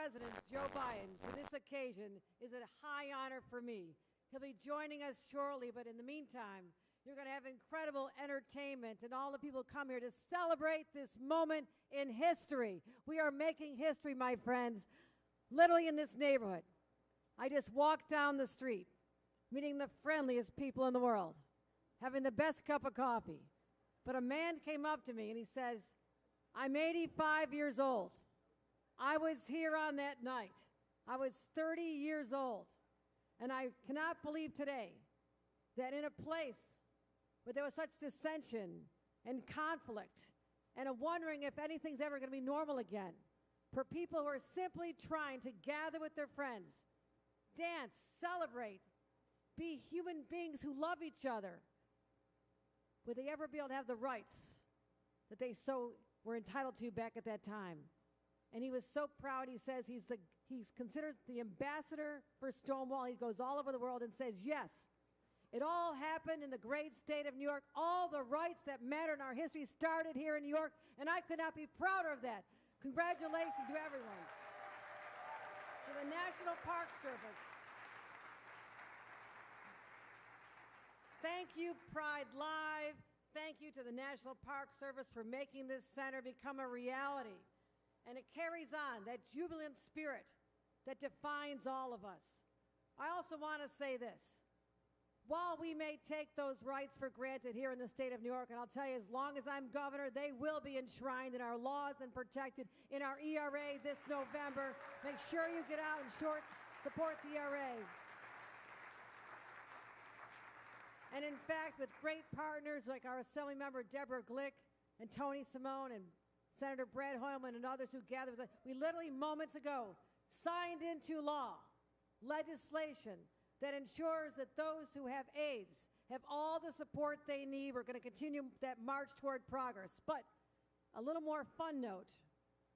President Joe Biden for this occasion is a high honor for me. He'll be joining us shortly, but in the meantime, you're going to have incredible entertainment and all the people come here to celebrate this moment in history. We are making history, my friends, literally in this neighborhood. I just walked down the street, meeting the friendliest people in the world, having the best cup of coffee. But a man came up to me and he says, I'm 85 years old. I was here on that night. I was 30 years old. And I cannot believe today that in a place where there was such dissension and conflict and a wondering if anything's ever going to be normal again, for people who are simply trying to gather with their friends, dance, celebrate, be human beings who love each other, would they ever be able to have the rights that they so were entitled to back at that time? And he was so proud. He says he's considered the ambassador for Stonewall. He goes all over the world and says, yes, it all happened in the great state of New York. All the rights that matter in our history started here in New York, and I could not be prouder of that. Congratulations to everyone. To the National Park Service. Thank you, Pride Live. Thank you to the National Park Service for making this center become a reality. And it carries on, that jubilant spirit that defines all of us. I also want to say this. While we may take those rights for granted here in the state of New York, and I'll tell you, as long as I'm governor, they will be enshrined in our laws and protected in our ERA this November. Make sure you get out and support the ERA. And in fact, with great partners like our Assembly member Deborah Glick and Tony Simone and Senator Brad Hoylman and others who gathered with us, we literally moments ago signed into law legislation that ensures that those who have AIDS have all the support they need. We're going to continue that march toward progress. But a little more fun note,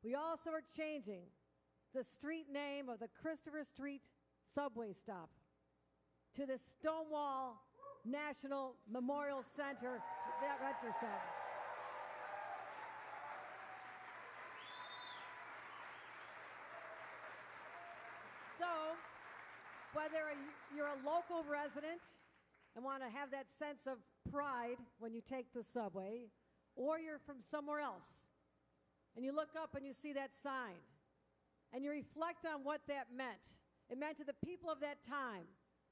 we also are changing the street name of the Christopher Street subway stop to the Stonewall National Memorial Center. So, whether you're a local resident and want to have that sense of pride when you take the subway, or you're from somewhere else, and you look up and you see that sign, and you reflect on what that meant. It meant to the people of that time,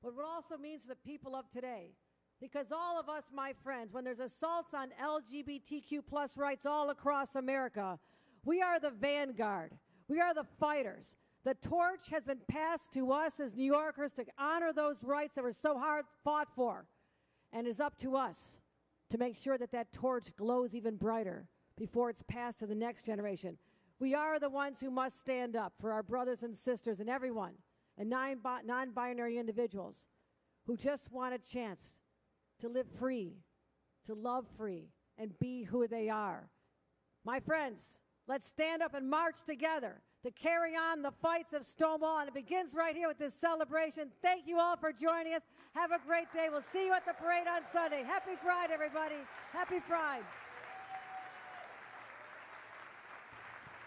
but what it also means to the people of today. Because all of us, my friends, when there's assaults on LGBTQ plus rights all across America, we are the vanguard. We are the fighters. The torch has been passed to us as New Yorkers to honor those rights that were so hard fought for. And it's up to us to make sure that that torch glows even brighter before it's passed to the next generation. We are the ones who must stand up for our brothers and sisters and everyone, and non-binary individuals who just want a chance to live free, to love free, and be who they are. My friends, let's stand up and march together to carry on the fights of Stonewall, and it begins right here with this celebration. Thank you all for joining us. Have a great day. We'll see you at the parade on Sunday. Happy Pride, everybody. Happy Pride.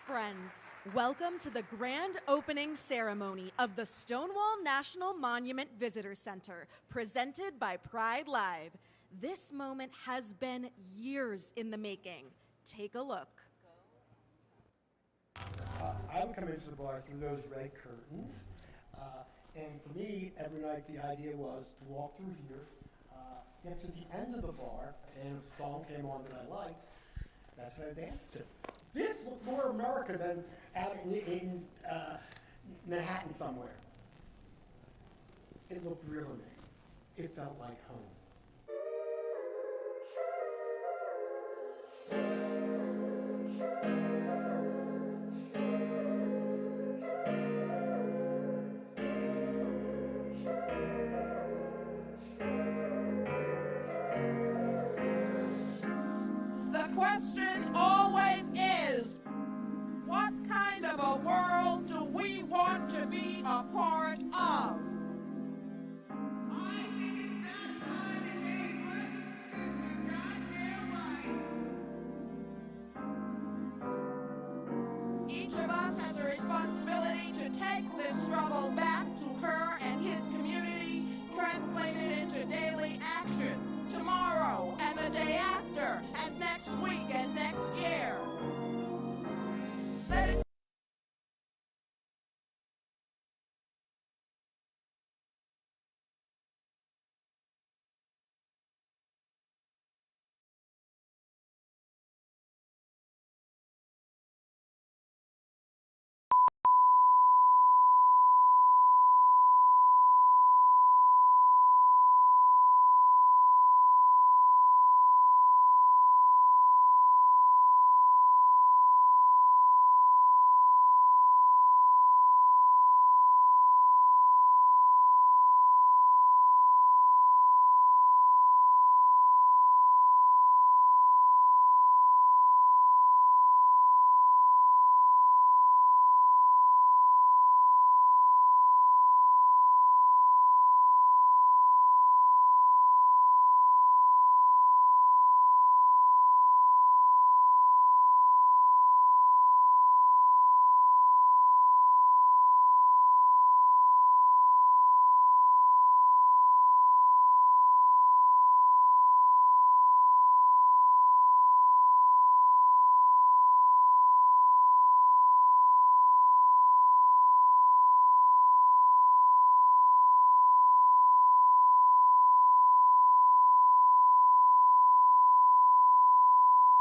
Friends, welcome to the grand opening ceremony of the Stonewall National Monument Visitor Center, presented by Pride Live. This moment has been years in the making. Take a look. I would come into the bar through those red curtains, and for me, every night the idea was to walk through here, get to the end of the bar, and if a song came on that I liked, that's what I danced to. This looked more America than out in Manhattan somewhere. It looked real to me. It felt like home.